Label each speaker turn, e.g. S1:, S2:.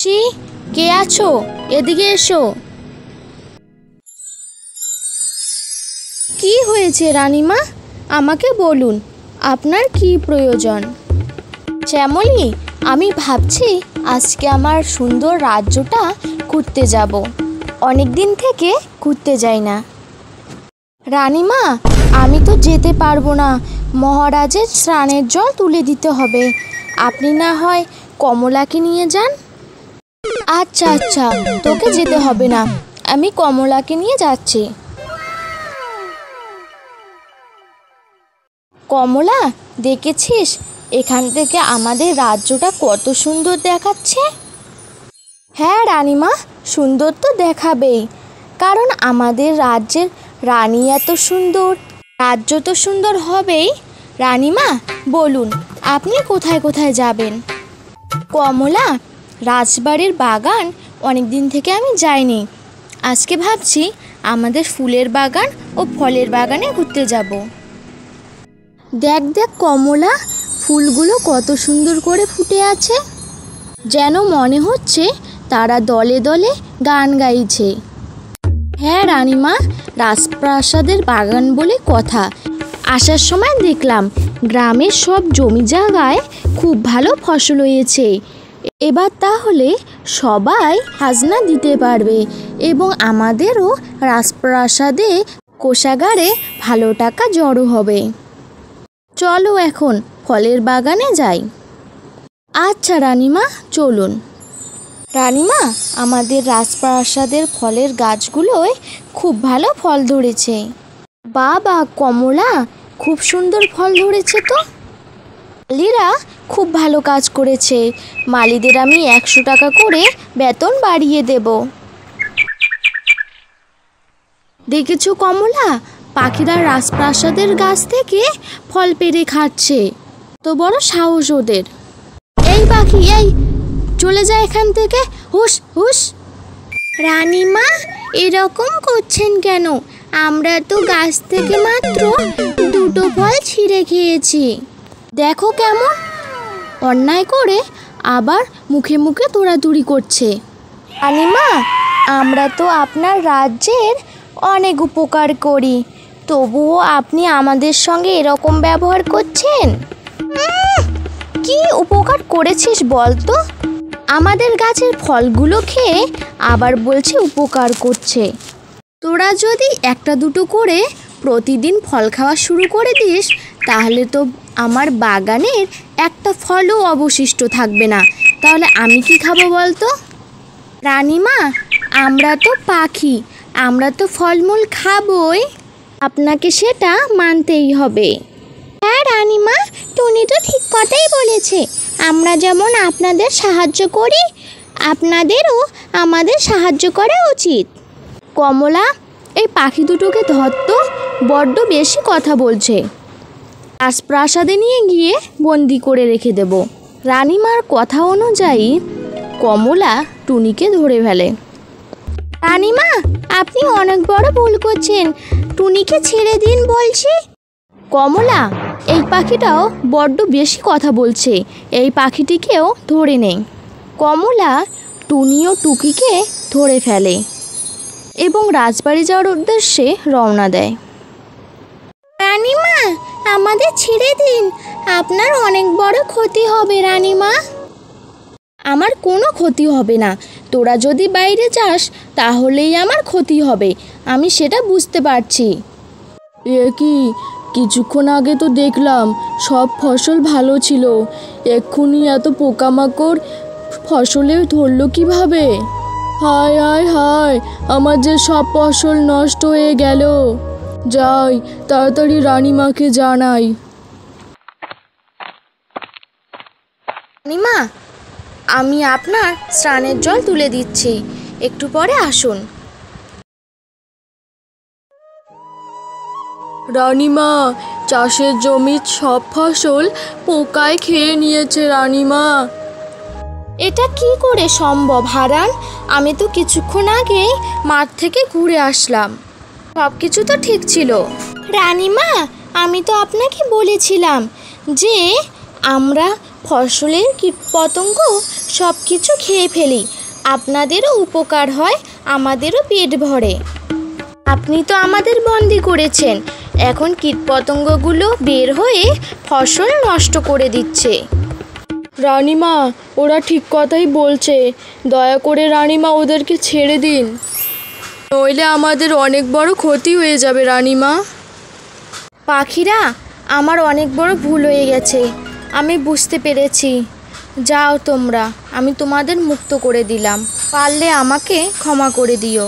S1: ছি, কে আছো? এদিকে এসো। কি হয়েছে রানীমা? আমাকে বলুন, আপনার কি প্রয়োজন? শ্যামলী, আমি ভাবছি আজকে আমার সুন্দর রাজ্যটা ঘুরতে যাব। অনেক দিন থেকে ঘুরতে যাই না। রানীমা, আমি তো যেতে পারবো না, মহারাজের স্নানের জল তুলে দিতে হবে। আপনি না হয় কমলাকে নিয়ে যান। আচ্ছা আচ্ছা, তোকে যেতে হবে না, আমি কমলাকে নিয়ে যাচ্ছি। কমলা, দেখেছিস এখান থেকে আমাদের রাজ্যটা কত সুন্দর দেখাচ্ছে? হ্যাঁ রানীমা, সুন্দর তো দেখাবেই, কারণ আমাদের রাজ্যের রানী এত সুন্দর, রাজ্য তো সুন্দর হবেই। রানীমা বলুন, আপনি কোথায় কোথায় যাবেন? কমলা, রাজবাড়ির বাগান অনেক দিন থেকে আমি যাইনি। আজকে ভাবছি আমাদের ফুলের বাগান ও ফলের বাগানে ঘুরতে যাব। দেখ দেখ কমলা, ফুলগুলো কত সুন্দর করে ফুটে আছে, যেন মনে হচ্ছে তারা দলে দলে গান গাইছে। হ্যাঁ রানীমা, রাজপ্রাসাদের বাগান বলে কথা। আসার সময় দেখলাম গ্রামের সব জমি জায়গায় খুব ভালো ফসল হয়েছে। এবার তাহলে সবাই খাজনা দিতে পারবে এবং আমাদেরও রাজপ্রাসাদে কোষাগারে ভালো টাকা জড়ো হবে। চলো এখন ফলের বাগানে যাই। আচ্ছা রানীমা, চলুন। রানীমা, আমাদের রাজপ্রাসাদের ফলের গাছগুলোয় খুব ভালো ফল ধরেছে। বাবা কমলা, খুব সুন্দর ফল ধরেছে তো। মালিরা খুব ভালো কাজ করেছে, মালিদের আমি 100 টাকা করে বেতন বাড়িয়ে দেব। দেখেছো কমলা, পাখিরা রাজপ্রাসাদের গাছ থেকে ফল পেড়ে খাচ্ছে। তো বড় সাহস ওদের। এই পাখি, এই চলে যায় এখান থেকে, হুশ হুশ। রানীমা, এরকম করছেন কেন? আমরা তো গাছ থেকে মাত্র 2টো ফল ছিঁড়ে খেয়েছি। দেখো কেমন অন্যায় করে আবার মুখে মুখে দৌড়াদৌড়ি করছে। রানীমা, আমরা তো আপনার রাজ্যের অনেক উপকার করি, তবুও আপনি আমাদের সঙ্গে এরকম ব্যবহার করছেন। কি উপকার করেছিস বল তো? আমাদের গাছের ফলগুলো খেয়ে আবার বলছে উপকার করছে। তোরা যদি 1-2 করে প্রতিদিন ফল খাওয়া শুরু করে দিস, তাহলে তো আমার বাগানের একটা ফলও অবশিষ্ট থাকবে না। তাহলে আমি কি খাবো বলতো? রানীমা, আমরা তো পাখি, আমরা তো ফলমূল খাবই, আপনাকে সেটা মানতেই হবে। হ্যাঁ রানীমা, টুনি তো ঠিক কথাই বলেছে। আমরা যেমন আপনাদের সাহায্য করি, আপনাদেরও আমাদের সাহায্য করা উচিত। কমলা, এই পাখি দুটোকে ধরতো, বড্ড বেশি কথা বলছে। রাজপ্রাসাদে নিয়ে গিয়ে বন্দি করে রেখে দেব। রানীমার কথা অনুযায়ী কমলা টুনিকে ধরে ফেলে। রানীমা, আপনি অনেক বড় ভুল করছেন, টুনিকে ছেড়ে দিন বলছি। কমলা, এই পাখিটাও বড্ড বেশি কথা বলছে, এই পাখিটিকেও ধরে নেই। কমলা টুনি ও টুকিকে ধরে ফেলে এবং রাজবাড়ি যাওয়ার উদ্দেশ্যে রওনা দেয়। রানীমা, আমাদের ছেড়ে দিন, আপনার অনেক বড় ক্ষতি হবে। রানীমা, আমার কোনো ক্ষতি হবে না, তোরা যদি বাইরে যাস তাহলেই আমার ক্ষতি হবে, আমি সেটা বুঝতে পারছি। এ কি, কিছুক্ষণ আগে তো দেখলাম সব ফসল ভালো ছিল, এক্ষুনি এত পোকামাকড় ফসলে ধরলো কিভাবে? হায় হায় হায়, আমার যে সব ফসল নষ্ট হয়ে গেল। যাই, তাড়াতাড়ি রানীমাকে জানাই। রানীমা, আমি আপনার স্নানের জল তুলে দিচ্ছি, একটু পরে আসুন। রানীমা, চাষের জমির সব ফসল পোকায় খেয়ে নিয়েছে রানীমা। এটা কি করে সম্ভব হারান? আমি তো কিছুক্ষণ আগেই মাঠ থেকে ঘুরে আসলাম, সব কিছু তো ঠিক ছিল। রানীমা, আমি তো আপনাকে বলেছিলাম যে আমরা ফসলের কীটপতঙ্গ সব কিছু খেয়ে ফেলি। আপনাদেরও উপকার হয়, আমাদেরও পেট ভরে। আপনি তো আমাদের বন্দি করেছেন, এখন কীটপতঙ্গগুলো বের হয়ে ফসল নষ্ট করে দিচ্ছে।
S2: রানীমা, ওরা ঠিক কথাই বলছে। দয়া করে রানীমা ওদেরকে ছেড়ে দিন, নইলে আমাদের অনেক বড় ক্ষতি হয়ে যাবে রানীমা।
S1: পাখিরা, আমার অনেক বড় ভুল হয়ে গেছে, আমি বুঝতে পেরেছি। যাও তোমরা, আমি তোমাদের মুক্ত করে দিলাম। পারলে আমাকে ক্ষমা করে দিও।